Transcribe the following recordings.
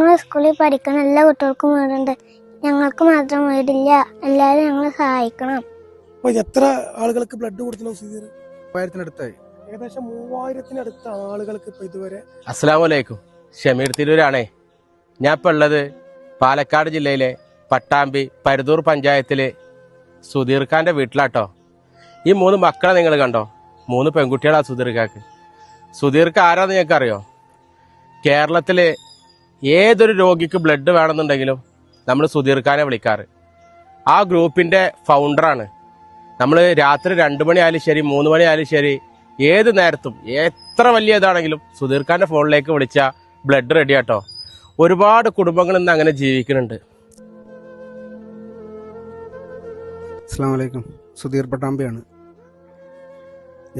ഞങ്ങൾ സ്കൂളിൽ പഠിക്കുന്ന എല്ലാ കുട്ടികൾക്കും വീടുണ്ട്. ഞങ്ങൾക്ക് മാത്രം വീടില്ല. എല്ലാവരും ഞങ്ങളെ സഹായിക്കണം. എത്ര ആളുകൾക്ക് ബ്ലഡ് കൊടുത്തു സുധീർ? 3000-അടുത്തായി. ഏകദേശം 3000-അടുത്ത ആളുകൾക്ക് ഇപ്പൊ ഇതുവരെ. അസ്സലാമു അലൈക്കും. ഷമീർ തിരൂരാണേ. ഞാൻ ഇപ്പോൾ ഉള്ളത് പാലക്കാട് ജില്ലയിലെ പട്ടാമ്പി പരുതൂർ പഞ്ചായത്തിലെ സുധീർ ഖാന്റെ വീട്ടിലാട്ടോ. ഈ 3 മക്കളെ നിങ്ങൾ കണ്ടോ? 3 പെൺകുട്ടികളാ സുധീർ ഖാക്ക്. സുധീർ ഖാ ആരാന്ന് ഞങ്ങൾക്കറിയോ? കേരളത്തിലെ ഏതൊരു രോഗിക്ക് ബ്ലഡ് വേണമെന്നുണ്ടെങ്കിലും നമ്മൾ സുധീർ ഖാനെ വിളിക്കാറ്. ആ ഗ്രൂപ്പിന്റെ ഫൗണ്ടറാണ്. നമ്മൾ രാത്രി 2 മണിയായാലും ശരി 3 മണിയായാലും ശരി ഏത് നേരത്തും എത്ര വലിയ ഇതാണെങ്കിലും സുധീർ ഖാന്റെ ഫോണിലേക്ക് വിളിച്ച ബ്ലഡ് റെഡി ആട്ടോ. ഒരുപാട് കുടുംബങ്ങൾ ഇന്ന് അങ്ങനെ ജീവിക്കുന്നുണ്ട്. അസ്സലാമു അലൈക്കും. സുധീർ പട്ടാമ്പിയാണ്.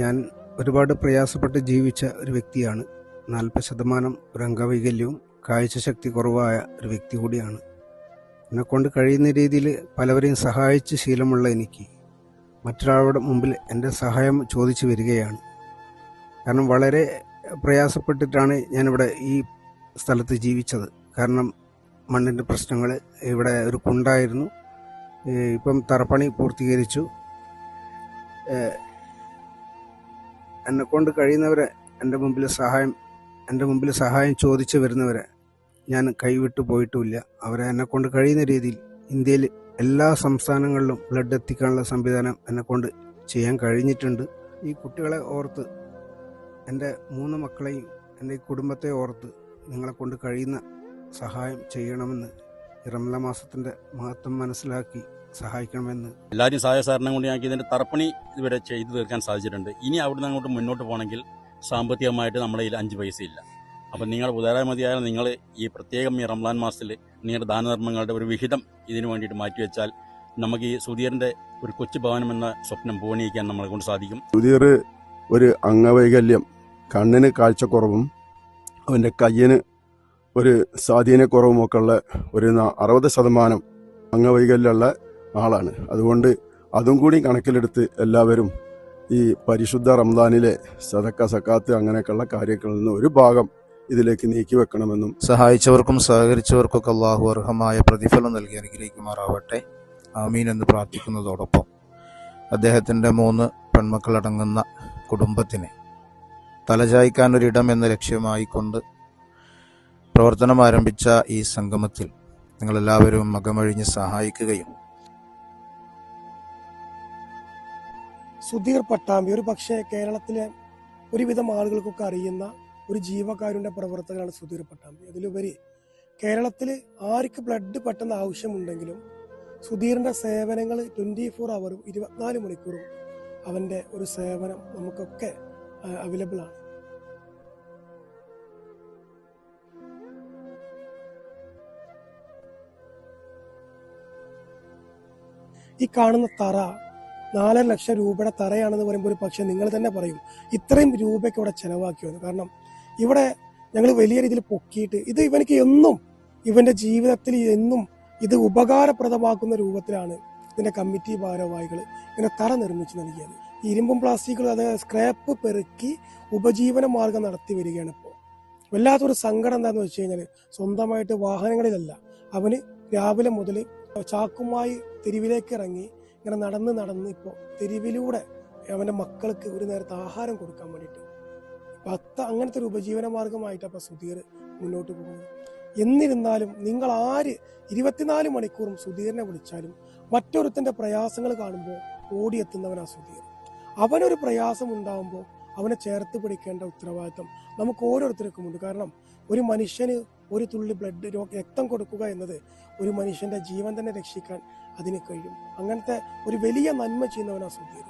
ഞാൻ ഒരുപാട് പ്രയാസപ്പെട്ട് ജീവിച്ച ഒരു വ്യക്തിയാണ്. 40% ഒരു അംഗവൈകല്യവും കാഴ്ചശക്തി കുറവായ ഒരു വ്യക്തി കൂടിയാണ്. എന്നെക്കൊണ്ട് കഴിയുന്ന രീതിയിൽ പലവരെയും സഹായിച്ച് ശീലമുള്ള എനിക്ക് മറ്റൊരാളുടെ മുമ്പിൽ എൻ്റെ സഹായം ചോദിച്ചു വരികയാണ്. കാരണം വളരെ പ്രയാസപ്പെട്ടിട്ടാണ് ഞാനിവിടെ ഈ സ്ഥലത്ത് ജീവിച്ചത്. കാരണം മണ്ണിൻ്റെ പ്രശ്നങ്ങൾ, ഇവിടെ ഒരു കുണ്ടായിരുന്നു. ഇപ്പം തറപ്പണി പൂർത്തീകരിച്ചു. എന്നെക്കൊണ്ട് കഴിയുന്നവരെ എൻ്റെ മുമ്പിൽ സഹായം ചോദിച്ചു വരുന്നവരെ ഞാൻ കൈവിട്ടു പോയിട്ടുമില്ല. അവരെ എന്നെക്കൊണ്ട് കഴിയുന്ന രീതിയിൽ ഇന്ത്യയിൽ എല്ലാ സംസ്ഥാനങ്ങളിലും ബ്ലഡ് എത്തിക്കാനുള്ള സംവിധാനം എന്നെക്കൊണ്ട് ചെയ്യാൻ കഴിഞ്ഞിട്ടുണ്ട്. ഈ കുട്ടികളെ ഓർത്ത്, എൻ്റെ 3 മക്കളെയും എൻ്റെ ഈ കുടുംബത്തെ ഓർത്ത് നിങ്ങളെക്കൊണ്ട് കഴിയുന്ന സഹായം ചെയ്യണമെന്ന്, റമളാൻ മാസത്തിൻ്റെ മഹത്വം മനസ്സിലാക്കി സഹായിക്കണമെന്ന്. എല്ലാവരും സഹായ സഹകരണം കൊണ്ട് ഞങ്ങൾക്ക് ഇതിൻ്റെ തറപ്പണി ഇതുവരെ ചെയ്തു തീർക്കാൻ സാധിച്ചിട്ടുണ്ട്. ഇനി അവിടുന്ന് അങ്ങോട്ട് മുന്നോട്ട് പോകണമെങ്കിൽ സാമ്പത്തികമായിട്ട് നമ്മുടെ കയ്യിൽ 5 പൈസ ഇല്ല. അപ്പം നിങ്ങൾ ഉദാരമതിയായാലും നിങ്ങൾ ഈ പ്രത്യേകം ഈ റംലാൻ മാസത്തിൽ നിങ്ങളുടെ ദാനധർമ്മങ്ങളുടെ ഒരു വിഹിതം ഇതിനു വേണ്ടിയിട്ട് മാറ്റിവെച്ചാൽ നമുക്ക് ഈ സുധീറിൻ്റെ ഒരു കൊച്ചു ഭവനം എന്ന സ്വപ്നം പൂർണ്ണീകരിക്കാൻ നമ്മളെ കൊണ്ട് സാധിക്കും. സുധീർ ഒരു അംഗവൈകല്യം, കണ്ണിന് കാഴ്ചക്കുറവും അവൻ്റെ കയ്യിന് ഒരു സ്വാധീനക്കുറവുമൊക്കെ ഉള്ള ഒരു 60% അംഗവൈകല്യമുള്ള ആളാണ്. അതുകൊണ്ട് അതും കൂടി കണക്കിലെടുത്ത് എല്ലാവരും ഈ പരിശുദ്ധ റംദാനിലെ സദക്ക, സക്കാത്ത് അങ്ങനെയൊക്കെയുള്ള കാര്യങ്ങളിൽ നിന്ന് ഒരു ഭാഗം ഇതിലേക്ക് നീക്കി വെക്കണമെന്നും സഹായിച്ചവർക്കും സഹകരിച്ചവർക്കൊക്കെ അള്ളാഹു അർഹമായ പ്രതിഫലം നൽകി അനുഗ്രഹിക്കുമാറാവട്ടെ. ആമീൻ എന്ന് പ്രാർത്ഥിക്കുന്നതോടൊപ്പം അദ്ദേഹത്തിൻ്റെ 3 പെൺമക്കളടങ്ങുന്ന കുടുംബത്തിന് തലചായ്ക്കാൻ ഒരിടം എന്ന ലക്ഷ്യമായിക്കൊണ്ട് പ്രവർത്തനം ആരംഭിച്ച ഈ സംഗമത്തിൽ നിങ്ങളെല്ലാവരും മകമഴിഞ്ഞ് സഹായിക്കുകയും സുധീർ പട്ടാമ്പി ഒരു പക്ഷേ കേരളത്തിലെ ഒരുവിധം ആളുകൾക്കൊക്കെ അറിയുന്ന ഒരു ജീവകാരുണ്യ പ്രവർത്തകനാണ് സുധീർ പട്ടാമ്പി. അതിലുപരി കേരളത്തിൽ ആർക്ക് ബ്ലഡ് പെട്ടെന്ന് ആവശ്യമുണ്ടെങ്കിലും സുധീറിന്റെ സേവനങ്ങൾ 24 ഹവറും 24 മണിക്കൂറും അവന്റെ ഒരു സേവനം നമുക്കൊക്കെ അവൈലബിൾ ആണ്. ഈ കാണുന്ന തറ 4 ലക്ഷം രൂപയുടെ തറയാണെന്ന് പറയുമ്പോൾ ഒരു പക്ഷേ നിങ്ങൾ തന്നെ പറയും ഇത്രയും രൂപയ്ക്ക് ഇവിടെ ചെലവാക്കിയെന്ന്. കാരണം ഇവിടെ ഞങ്ങൾ വലിയ രീതിയിൽ പൊക്കിയിട്ട് ഇത് ഇവനക്ക് എന്നും ഇവന്റെ ജീവിതത്തിൽ എന്നും ഇത് ഉപകാരപ്രദമാക്കുന്ന രൂപത്തിലാണ് ഇതിന്റെ കമ്മിറ്റി ഭാരവാഹികൾ ഇങ്ങനെ തറ നിർമ്മിച്ച് നൽകിയത്. ഇരുമ്പും പ്ലാസ്റ്റിക്കും അതായത് സ്ക്രാപ്പ് പെറുക്കി ഉപജീവന മാർഗം നടത്തി വരികയാണ്. ഇപ്പോൾ വല്ലാത്തൊരു സങ്കടം എന്താണെന്ന് വെച്ച് കഴിഞ്ഞാൽ സ്വന്തമായിട്ട് വാഹനങ്ങളിലല്ല, അവന് രാവിലെ മുതൽ ചാക്കുമായി തെരുവിലേക്ക് ഇറങ്ങി ഇങ്ങനെ നടന്ന് ഇപ്പോൾ തെരുവിലൂടെ അവൻ്റെ മക്കൾക്ക് ഒരു നേരത്തെ ആഹാരം കൊടുക്കാൻ വേണ്ടിയിട്ട് അങ്ങനത്തെ ഒരു ഉപജീവന മാർഗമായിട്ട് അപ്പോൾ സുധീർ മുന്നോട്ട് പോകുന്നത്. എന്നിരുന്നാലും നിങ്ങൾ 24 മണിക്കൂറും സുധീറിനെ വിളിച്ചാലും മറ്റൊരുത്തൻ്റെ പ്രയാസങ്ങൾ കാണുമ്പോൾ ഓടിയെത്തുന്നവനാ സുധീർ. അവനൊരു പ്രയാസം ഉണ്ടാകുമ്പോൾ അവനെ ചേർത്ത് പിടിക്കേണ്ട ഉത്തരവാദിത്വം നമുക്ക് ഓരോരുത്തർക്കും ഉണ്ട്. കാരണം ഒരു മനുഷ്യന് ഒരു തുള്ളി ബ്ലഡ് രക്തം കൊടുക്കുക എന്നത് ഒരു മനുഷ്യന്റെ ജീവൻ തന്നെ രക്ഷിക്കാൻ അതിന് കഴിയും. അങ്ങനത്തെ ഒരു വലിയ നന്മ ചെയ്യുന്നവനാ സുധീർ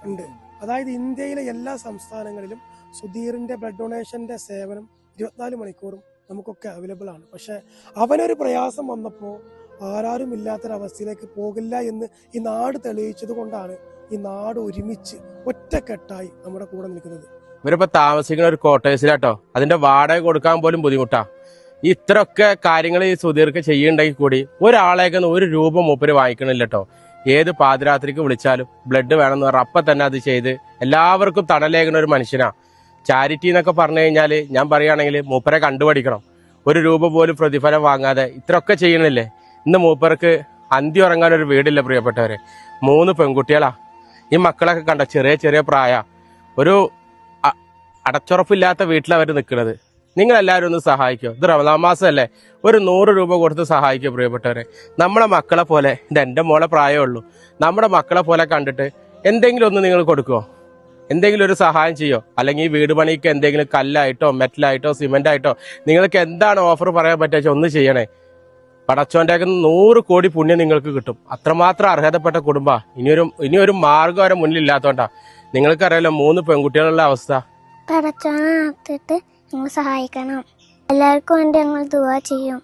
ഉണ്ട്. അതായത് ഇന്ത്യയിലെ എല്ലാ സംസ്ഥാനങ്ങളിലും സുധീറിന്റെ ബ്ലഡ് ഡൊണേഷന്റെ സേവനം 24 മണിക്കൂറും നമുക്കൊക്കെ അവൈലബിൾ ആണ്. പക്ഷെ അവനൊരു പ്രയാസം വന്നപ്പോൾ ആരാരും ഇല്ലാത്തൊരവസ്ഥയിലേക്ക് പോകില്ല എന്ന് ഈ നാട് തെളിയിച്ചത് കൊണ്ടാണ് ഈ നാട് ഒരുമിച്ച് ഒറ്റക്കെട്ടായി നമ്മുടെ കൂടെ നിൽക്കുന്നത്. ഇവരിപ്പോ താമസിക്കുന്ന ഒരു ക്വാർട്ടേഴ്സിലാട്ടോ. അതിന്റെ വാടക കൊടുക്കാൻ പോലും ബുദ്ധിമുട്ടാ. ഇത്രയൊക്കെ കാര്യങ്ങൾ ഈ സുധീർക്ക് ചെയ്യുന്നുണ്ടെങ്കിൽ കൂടി ഒരാളേക്ക് 1 രൂപ മൂപ്പര് വാങ്ങിക്കണില്ല കേട്ടോ. ഏത് പാതിരാത്രിക്ക് വിളിച്ചാലും ബ്ലഡ് വേണമെന്ന് പറഞ്ഞാൽ അപ്പം തന്നെ അത് ചെയ്ത് എല്ലാവർക്കും തണലേകുന്ന ഒരു മനുഷ്യനാ. ചാരിറ്റി എന്നൊക്കെ പറഞ്ഞു കഴിഞ്ഞാൽ ഞാൻ പറയുകയാണെങ്കിൽ മൂപ്പരെ കണ്ടുപഠിക്കണം. ഒരു രൂപ പോലും പ്രതിഫലം വാങ്ങാതെ ഇത്രയൊക്കെ ചെയ്യണില്ലേ? ഇന്ന് മൂപ്പർക്ക് അന്തി ഉറങ്ങാൻ ഒരു വീടില്ല പ്രിയപ്പെട്ടവരെ. 3 പെൺകുട്ടികളാ. ഈ മക്കളൊക്കെ കണ്ട ചെറിയ ചെറിയ പ്രായ, ഒരു അടച്ചുറപ്പില്ലാത്ത വീട്ടിലവർ നിൽക്കുന്നത്. നിങ്ങളെല്ലാവരും ഒന്ന് സഹായിക്കുമോ? ഇത് റമദാൻ മാസമല്ലേ, ഒരു 100 രൂപ കൊടുത്ത് സഹായിക്കുക പ്രിയപ്പെട്ടവരെ. നമ്മളെ മക്കളെ പോലെ, ഇത് എൻ്റെ മോളെ പ്രായമേ ഉള്ളൂ, നമ്മുടെ മക്കളെ പോലെ കണ്ടിട്ട് എന്തെങ്കിലും ഒന്ന് നിങ്ങൾ കൊടുക്കുമോ? എന്തെങ്കിലും ഒരു സഹായം ചെയ്യോ? അല്ലെങ്കിൽ ഈ വീട് പണിക്ക് എന്തെങ്കിലും കല്ലായിട്ടോ മെറ്റലായിട്ടോ സിമെൻ്റായിട്ടോ നിങ്ങൾക്ക് എന്താണ് ഓഫർ പറയാൻ പറ്റുക ഒന്ന് ചെയ്യണേ. പടച്ചോൻ്റെ 100 കോടി പുണ്യം നിങ്ങൾക്ക് കിട്ടും. അത്രമാത്രം അർഹതപ്പെട്ട കുടുംബ. ഇനിയൊരു മാർഗം വരെ മുന്നിലില്ലാത്തോണ്ടാ. നിങ്ങൾക്കറിയാലോ 3 പെൺകുട്ടികളുള്ള അവസ്ഥ. പടച്ചോനെ ഞങ്ങൾ സഹായിക്കണം. എല്ലാവർക്കും വേണ്ടി ഞങ്ങൾ ദുആ ചെയ്യും.